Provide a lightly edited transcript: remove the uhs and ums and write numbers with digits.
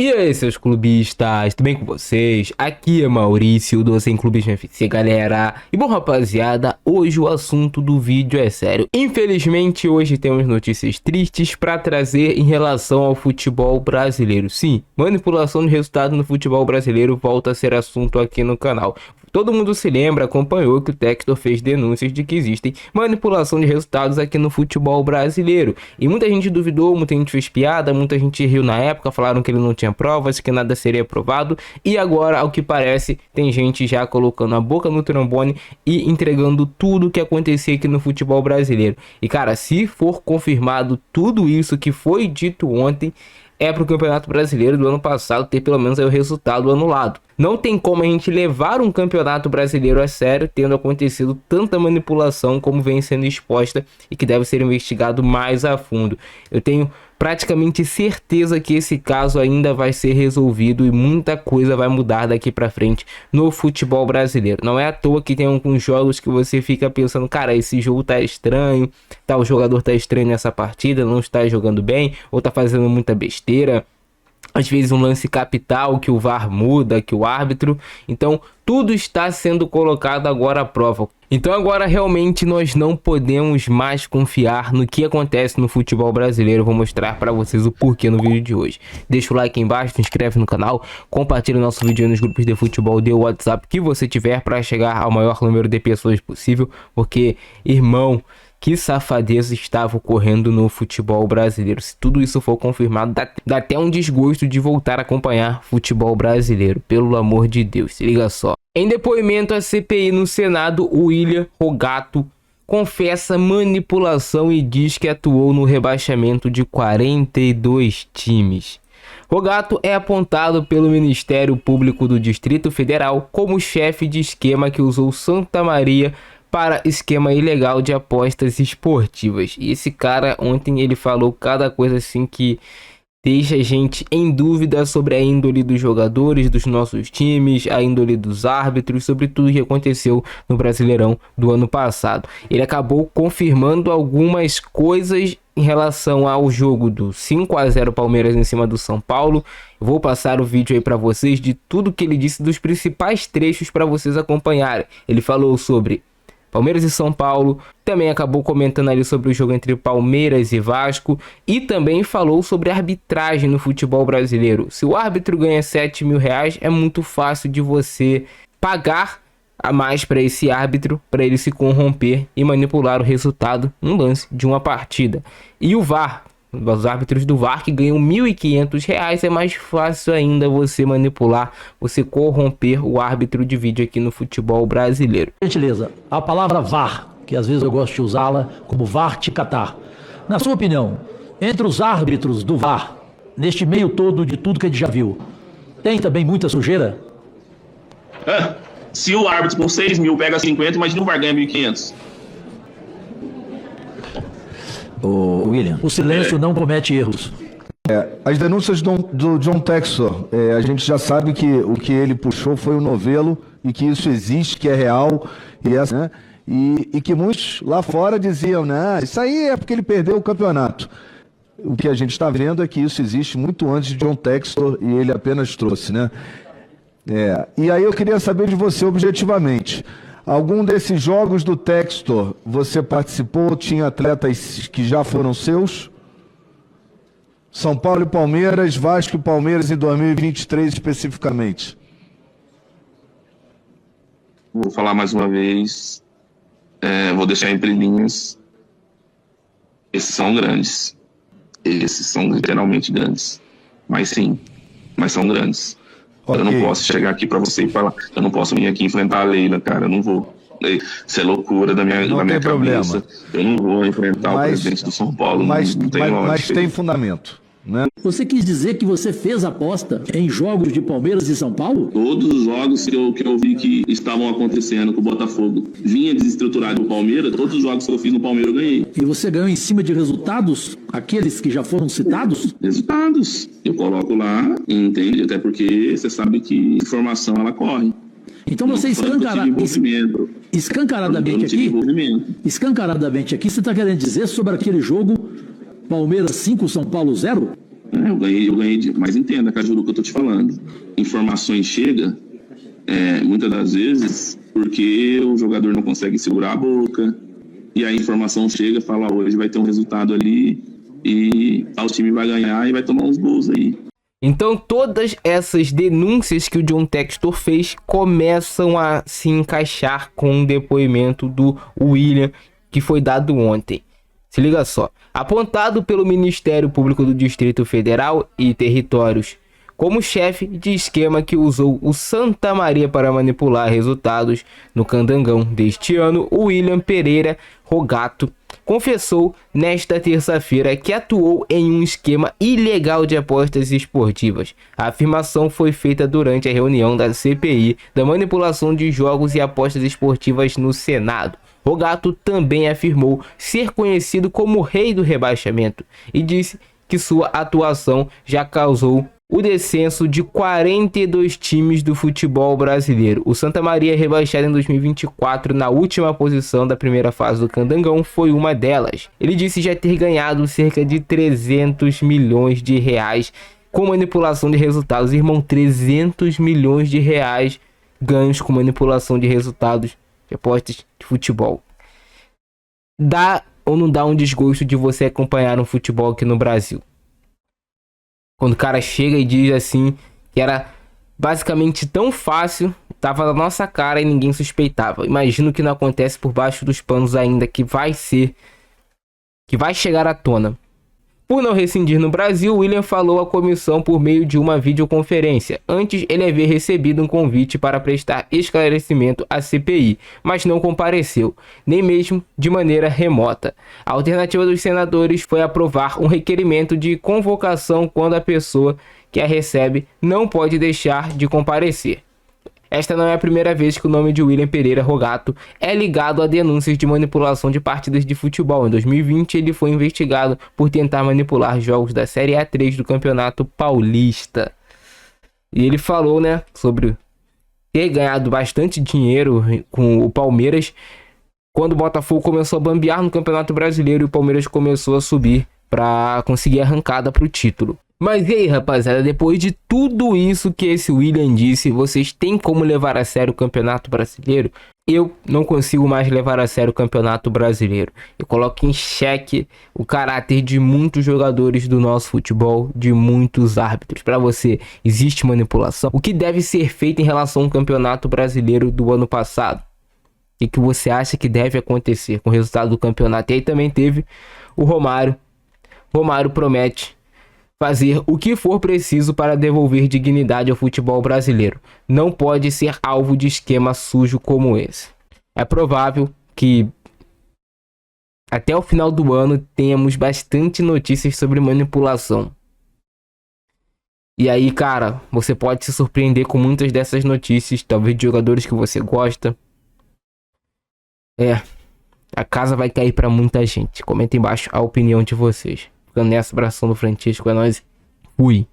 E aí, seus clubistas, tudo bem com vocês? Aqui é Maurício do Sem Clubismo FC, galera. E bom, rapaziada, hoje o assunto do vídeo é sério. Infelizmente, hoje temos notícias tristes para trazer em relação ao futebol brasileiro. Sim, manipulação de resultado no futebol brasileiro volta a ser assunto aqui no canal. Todo mundo se lembra, acompanhou que o Textor fez denúncias de que existem manipulação de resultados aqui no futebol brasileiro. E muita gente duvidou, muita gente fez piada, muita gente riu na época, falaram que ele não tinha provas, que nada seria provado. E agora, ao que parece, tem gente já colocando a boca no trombone e entregando tudo o que acontecia aqui no futebol brasileiro. E cara, se for confirmado tudo isso que foi dito ontem, é para o Campeonato Brasileiro do ano passado ter pelo menos aí o resultado anulado. Não tem como a gente levar um Campeonato Brasileiro a sério tendo acontecido tanta manipulação como vem sendo exposta e que deve ser investigado mais a fundo. Eu tenho praticamente certeza que esse caso ainda vai ser resolvido e muita coisa vai mudar daqui para frente no futebol brasileiro. Não é à toa que tem alguns jogos que você fica pensando, cara, esse jogo tá estranho, tal jogador tá estranho nessa partida, não está jogando bem ou tá fazendo muita besteira. Às vezes um lance capital que o VAR muda, que o árbitro. Então tudo está sendo colocado agora à prova. Então agora realmente nós não podemos mais confiar no que acontece no futebol brasileiro. Vou mostrar para vocês o porquê no vídeo de hoje. Deixa o like aí embaixo, se inscreve no canal, compartilha o nosso vídeo nos grupos de futebol de WhatsApp que você tiver para chegar ao maior número de pessoas possível. Porque, irmão, que safadeza estava ocorrendo no futebol brasileiro. Se tudo isso for confirmado, dá até um desgosto de voltar a acompanhar futebol brasileiro. Pelo amor de Deus, se liga só. Em depoimento à CPI no Senado, o William Rogato confessa manipulação e diz que atuou no rebaixamento de 42 times. Rogato é apontado pelo Ministério Público do Distrito Federal como chefe de esquema que usou Santa Maria para esquema ilegal de apostas esportivas. E esse cara ontem ele falou cada coisa assim que deixa a gente em dúvida sobre a índole dos jogadores, dos nossos times, a índole dos árbitros, sobre tudo que aconteceu no Brasileirão do ano passado. Ele acabou confirmando algumas coisas em relação ao jogo do 5-0 Palmeiras em cima do São Paulo. Eu vou passar o vídeo aí para vocês de tudo que ele disse, dos principais trechos para vocês acompanharem. Ele falou sobre Palmeiras e São Paulo, também acabou comentando ali sobre o jogo entre Palmeiras e Vasco e também falou sobre a arbitragem no futebol brasileiro. Se o árbitro ganha 7 mil reais, é muito fácil de você pagar a mais para esse árbitro, para ele se corromper e manipular o resultado no lance de uma partida. E o VAR, os árbitros do VAR que ganham R$ 1.500, é mais fácil ainda você manipular, você corromper o árbitro de vídeo aqui no futebol brasileiro. Gentileza, a palavra VAR, que às vezes eu gosto de usá-la como VAR te catar. Na sua opinião, entre os árbitros do VAR, neste meio todo de tudo que a gente já viu, tem também muita sujeira? Se o árbitro com 6 mil pega 50, imagina o VAR ganha 1.500. Ô, William, o silêncio não comete erros. As denúncias do John Textor, a gente já sabe que o que ele puxou foi o novelo e que isso existe, que é real, e que muitos lá fora diziam, né, isso aí é porque ele perdeu o campeonato. O que a gente está vendo é que isso existe muito antes de John Textor e ele apenas trouxe, né? E aí eu queria saber de você objetivamente, algum desses jogos do Textor você participou, tinha atletas que já foram seus? São Paulo e Palmeiras, Vasco e Palmeiras em 2023 especificamente. Vou falar mais uma vez, vou deixar entre linhas. Esses são grandes. Esses são literalmente grandes. Mas sim, mas são grandes. Okay. Eu não posso chegar aqui pra você e falar, eu não posso vir aqui enfrentar a Leila, cara, eu não vou. Isso é loucura da minha cabeça. Eu não vou enfrentar o presidente do São Paulo. Mas tem fundamento, né? Você quis dizer que você fez aposta em jogos de Palmeiras e São Paulo? Todos os jogos que eu vi que estavam acontecendo com o Botafogo vinha desestruturado no Palmeiras, todos os jogos que eu fiz no Palmeiras eu ganhei. E você ganhou em cima de resultados? Aqueles que já foram citados? Resultados. Eu coloco lá, entende? Até porque você sabe que informação ela corre. Então você escancaradamente aqui, você está querendo dizer sobre aquele jogo Palmeiras 5, São Paulo 0? Eu ganhei, mas entenda, Cajuru, que eu tô te falando. Informações chegam, muitas das vezes, porque o jogador não consegue segurar a boca, e a informação chega e fala, hoje vai ter um resultado ali, e o time vai ganhar e vai tomar uns gols aí. Então todas essas denúncias que o John Textor fez começam a se encaixar com o depoimento do William que foi dado ontem. Se liga só. Apontado pelo Ministério Público do Distrito Federal e Territórios como chefe de esquema que usou o Santa Maria para manipular resultados no Candangão deste ano, o William Pereira Rogato confessou nesta terça-feira que atuou em um esquema ilegal de apostas esportivas. A afirmação foi feita durante a reunião da CPI da manipulação de jogos e apostas esportivas no Senado. Rogato também afirmou ser conhecido como o rei do rebaixamento e disse que sua atuação já causou o descenso de 42 times do futebol brasileiro. O Santa Maria, rebaixado em 2024 na última posição da primeira fase do Candangão, foi uma delas. Ele disse já ter ganhado cerca de 300 milhões de reais com manipulação de resultados. Irmão, 300 milhões de reais ganhos com manipulação de resultados de apostas de futebol. Dá ou não dá um desgosto de você acompanhar um futebol aqui no Brasil? Quando o cara chega e diz assim que era basicamente tão fácil, tava na nossa cara e ninguém suspeitava. Imagino que não acontece por baixo dos panos ainda, que vai chegar à tona. Por não rescindir no Brasil, William falou à comissão por meio de uma videoconferência. Antes, ele havia recebido um convite para prestar esclarecimento à CPI, mas não compareceu, nem mesmo de maneira remota. A alternativa dos senadores foi aprovar um requerimento de convocação quando a pessoa que a recebe não pode deixar de comparecer. Esta não é a primeira vez que o nome de William Pereira Rogato é ligado a denúncias de manipulação de partidas de futebol. Em 2020, ele foi investigado por tentar manipular jogos da Série A3 do Campeonato Paulista. E ele falou, né, sobre ter ganhado bastante dinheiro com o Palmeiras quando o Botafogo começou a bambear no Campeonato Brasileiro e o Palmeiras começou a subir para conseguir a arrancada para o título. Mas e aí, rapaziada, depois de tudo isso que esse William disse, vocês têm como levar a sério o Campeonato Brasileiro? Eu não consigo mais levar a sério o Campeonato Brasileiro. Eu coloco em xeque o caráter de muitos jogadores do nosso futebol, de muitos árbitros. Para você, existe manipulação? O que deve ser feito em relação ao Campeonato Brasileiro do ano passado? O que você acha que deve acontecer com o resultado do campeonato? E aí também teve o Romário. Romário promete fazer o que for preciso para devolver dignidade ao futebol brasileiro. Não pode ser alvo de esquema sujo como esse. É provável que até o final do ano tenhamos bastante notícias sobre manipulação. E aí, cara, você pode se surpreender com muitas dessas notícias, talvez de jogadores que você gosta. A casa vai cair para muita gente. Comenta embaixo a opinião de vocês. Ficando nessa, abração do Francisco, é nóis. Fui.